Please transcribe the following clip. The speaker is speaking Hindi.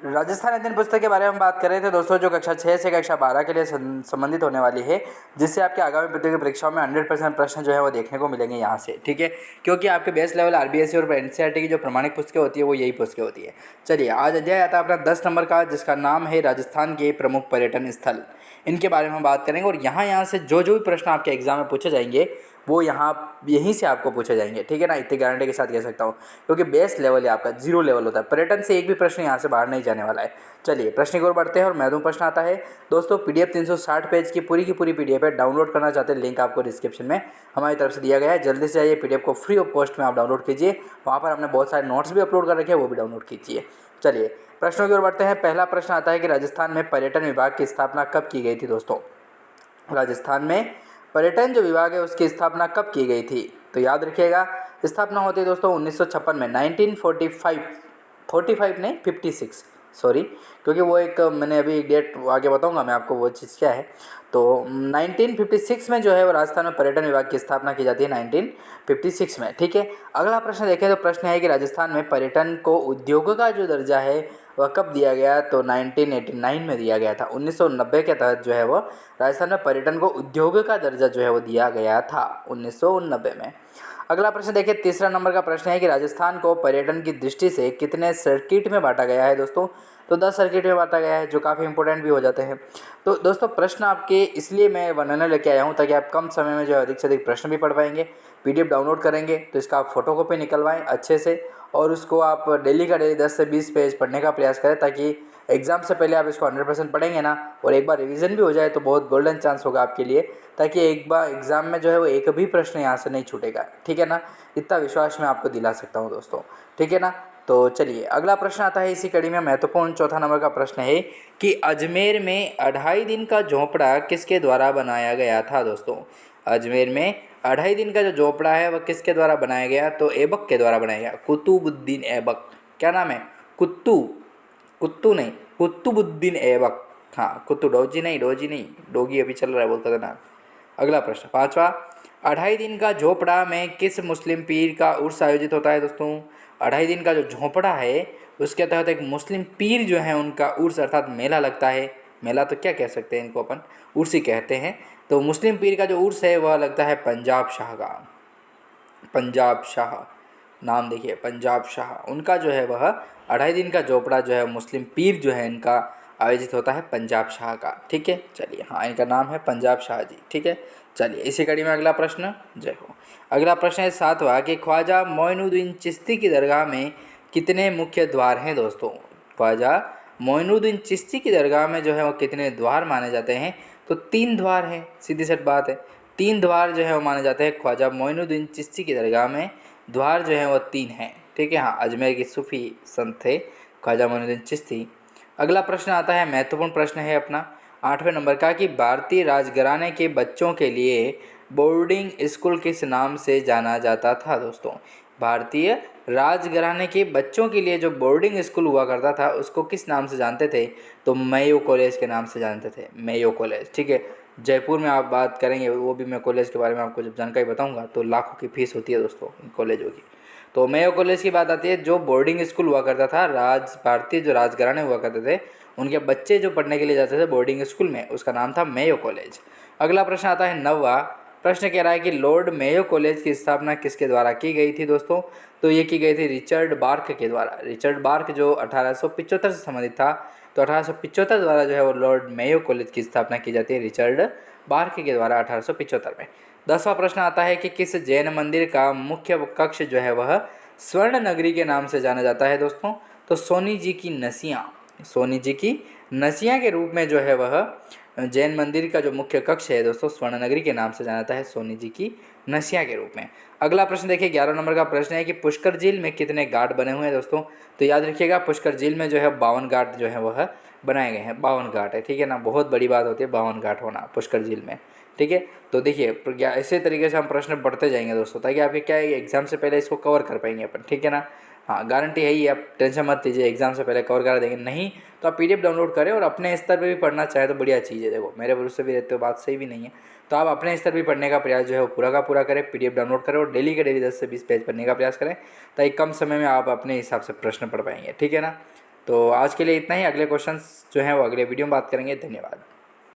राजस्थान अध्ययन पुस्तक के बारे में हम बात कर रहे थे दोस्तों, जो कक्षा 6 से कक्षा 12 के लिए संबंधित होने वाली है, जिससे आपके आगामी प्रतियोगी परीक्षाओं में 100% प्रश्न जो है वो देखने को मिलेंगे यहाँ से, ठीक है। क्योंकि आपके बेस लेवल आरबीएससी और एनसीईआरटी की जो प्रमाणिक पुस्तकें होती है वो यही पुस्तकें होती है। चलिए, आज अध्याय आता है अपना 10 नंबर का, जिसका नाम है राजस्थान के प्रमुख पर्यटन स्थल। इनके बारे में हम बात करेंगे और यहाँ से जो भी प्रश्न आपके एग्जाम में पूछे जाएंगे वो यहीं से आपको पूछे जाएंगे, ठीक है ना। इतनी गारंटी के साथ कह सकता हूँ, क्योंकि बेस लेवल है आपका, 0 लेवल होता है। पर्यटन से एक भी प्रश्न यहाँ से बाहर नहीं जाने वाला है। चलिए, प्रश्न की ओर बढ़ते हैं और महत्वपूर्ण प्रश्न आता है दोस्तों। पीडीएफ 360 पेज की पूरी पीडीएफ है। डाउनलोड करना चाहते हैं, लिंक आपको डिस्क्रिप्शन में हमारी तरफ से दिया गया है। जल्दी से जाइए, पीडीएफ को फ्री ऑफ कॉस्ट में आप डाउनलोड कीजिए। वहाँ पर हमने बहुत सारे नोट्स भी अपलोड कर रखे हैं, वो भी डाउनलोड कीजिए। चलिए, प्रश्नों की ओर बढ़ते हैं। पहला प्रश्न आता है कि राजस्थान में पर्यटन विभाग की स्थापना कब की गई थी दोस्तों। राजस्थान में पर्यटन जो विभाग है उसकी स्थापना कब की गई थी, तो याद रखिएगा, स्थापना होती है दोस्तों 1956 में, 1945, 45 नहीं 56, सॉरी, क्योंकि वो एक मैंने अभी एक डेट आगे बताऊंगा मैं आपको वो चीज़ क्या है। तो 1956 में जो है वो राजस्थान में पर्यटन विभाग की स्थापना की जाती है, 1956 में, ठीक है। अगला प्रश्न देखें तो प्रश्न है कि राजस्थान में पर्यटन को उद्योग का जो दर्जा है वह कब दिया गया, तो 1989 में दिया गया था। 1990 के तहत जो है वो राजस्थान में पर्यटन को उद्योग का दर्जा जो है वो दिया गया था 1990 में। अगला प्रश्न देखिए, तीसरा नंबर का प्रश्न है कि राजस्थान को पर्यटन की दृष्टि से कितने सर्किट में बांटा गया है दोस्तों, तो 10 सर्किट में बांटा गया है, जो काफ़ी इंपॉर्टेंट भी हो जाते हैं। तो दोस्तों, प्रश्न आपके इसलिए मैं वर्णन लेके आया हूँ ताकि आप कम समय में जो है अधिक से अधिक प्रश्न भी पढ़ पाएंगे। पीडीएफ डाउनलोड करेंगे तो इसका आप फोटो कॉपी निकलवाएं अच्छे से, और उसको आप डेली का डेली 10 से 20 पेज पढ़ने का प्रयास करें, ताकि एग्ज़ाम से पहले आप इसको 100% पढ़ेंगे ना, और एक बार रिवीजन भी हो जाए तो बहुत गोल्डन चांस होगा आपके लिए, ताकि एक बार एग्ज़ाम में जो है वो एक भी प्रश्न यहाँ से नहीं छूटेगा, ठीक है ना। इतना विश्वास मैं आपको दिला सकता हूँ दोस्तों, ठीक है ना। तो चलिए, अगला प्रश्न आता है इसी कड़ी में, महत्वपूर्ण चौथा नंबर का प्रश्न है कि अजमेर में 2.5 दिन का झोंपड़ा किसके द्वारा बनाया गया था दोस्तों। अजमेर में 2.5 दिन का जो झोंपड़ा है वह किसके द्वारा बनाया गया, तो ऐबक के द्वारा बनाया गया, कुतुबुद्दीन ऐबक। क्या नाम है, कुत्तू नहीं, कुतुबुद्दीन ऐबक। हाँ, कुत्तू, डोजी नहीं, डोगी अभी चल रहा है बहुत खतरनाक। अगला प्रश्न पांचवा, 2.5 दिन का झोपड़ा में किस मुस्लिम पीर का उर्स आयोजित होता है दोस्तों। 2.5 दिन का जो झोंपड़ा है उसके तहत एक मुस्लिम पीर जो है उनका उर्स अर्थात मेला लगता है। मेला तो क्या कह सकते हैं, इनको अपन उर्स ही कहते हैं। तो मुस्लिम पीर का जो उर्स है वह लगता है पंजाब शाह का। पंजाब शाह नाम देखिए, पंजाब शाह, उनका जो है वह 2.5 दिन का झोपड़ा जो है मुस्लिम पीर जो है इनका आयोजित होता है पंजाब शाह का, ठीक है। चलिए, हाँ, इनका नाम है पंजाब शाह जी, ठीक है। चलिए, इसी कड़ी में अगला प्रश्न, जय हो। अगला प्रश्न है 7वां कि ख्वाजा मोइनुद्दीन चिश्ती की दरगाह में कितने मुख्य द्वार हैं दोस्तों। ख्वाजा मोइनुद्दीन चिश्ती की दरगाह में जो है वो कितने द्वार माने जाते हैं, तो 3 द्वार हैं, सीधी सी बात है। 3 द्वार जो है वो माने जाते हैं ख्वाजा मोइनुद्दीन चिश्ती की दरगाह में, द्वार जो है वो 3 हैं, ठीक है। हाँ, अजमेर के सूफी संत थे ख्वाजा मोइनुद्दीन चिश्ती। अगला प्रश्न आता है, महत्वपूर्ण प्रश्न है अपना 8वें नंबर का कि भारतीय राजघराने के बच्चों के लिए बोर्डिंग स्कूल किस नाम से जाना जाता था दोस्तों। भारतीय राजघराने के बच्चों के लिए जो बोर्डिंग स्कूल हुआ करता था उसको किस नाम से जानते थे, तो मेयो कॉलेज के नाम से जानते थे, मेयो कॉलेज, ठीक है। जयपुर में आप बात करेंगे, वो भी मैं कॉलेज के बारे में आपको जब जानकारी बताऊंगा, तो लाखों की फीस होती है दोस्तों इन कॉलेजों की। तो मेयो कॉलेज की बात आती है, जो बोर्डिंग स्कूल हुआ करता था, भारतीय जो राजघराने हुआ करते थे उनके बच्चे जो पढ़ने के लिए जाते थे बोर्डिंग स्कूल में, उसका नाम था मेयो कॉलेज। अगला प्रश्न आता है 9वां। प्रश्न कह रहा है कि लॉर्ड मेयो कॉलेज की स्थापना किसके द्वारा की गई थी दोस्तों, तो ये की गई थी रिचर्ड बार्क के द्वारा। रिचर्ड बार्क जो 1875 से संबंधित था, तो 1875 द्वारा जो है वो लॉर्ड मेयो कॉलेज की स्थापना की जाती है रिचर्ड बार्क के द्वारा 1875 में। 10वां प्रश्न आता है कि किस जैन मंदिर का मुख्य कक्ष जो है वह स्वर्ण नगरी के नाम से जाना जाता है दोस्तों, तो सोनी जी की नसिया के रूप में जो है वह जैन मंदिर का जो मुख्य कक्ष है दोस्तों स्वर्ण नगरी के नाम से जाना जाता है, सोनी जी की नसिया के रूप में। अगला प्रश्न देखिए, 11 नंबर का प्रश्न है कि पुष्कर झील में कितने घाट बने हुए हैं दोस्तों, तो याद रखिएगा पुष्कर झील में जो है 52 घाट जो है वह बनाए गए हैं, 52 घाट है, ठीक है ना। बहुत बड़ी बात होती है 52 घाट होना पुष्कर झील में, ठीक है। तो देखिए, इसी तरीके से हम प्रश्न बढ़ते जाएंगे दोस्तों, ताकि आपके क्या है एग्जाम से पहले इसको कवर कर पाएंगे अपन, ठीक है ना। हाँ, गारंटी है ही, आप टेंशन मत लीजिए, एग्जाम से पहले कवर करा देंगे। नहीं तो आप पीडीएफ डाउनलोड करें और अपने स्तर पे भी पढ़ना चाहे तो बढ़िया चीज़ है। देखो, मेरे भरोसे भी रहते हो, बात सही भी नहीं है, तो आप अपने स्तर पर पढ़ने का प्रयास जो है वो पूरा का पूरा करें, पीडीएफ डाउनलोड करें और डेली के डेली 10 से 20 पेज पढ़ने का प्रयास करें, ताकि कम समय में आप अपने हिसाब से प्रश्न पढ़ पाएंगे, ठीक है ना। तो आज के लिए इतना ही, अगले क्वेश्चंस जो हैं वो अगले वीडियो में बात करेंगे। धन्यवाद।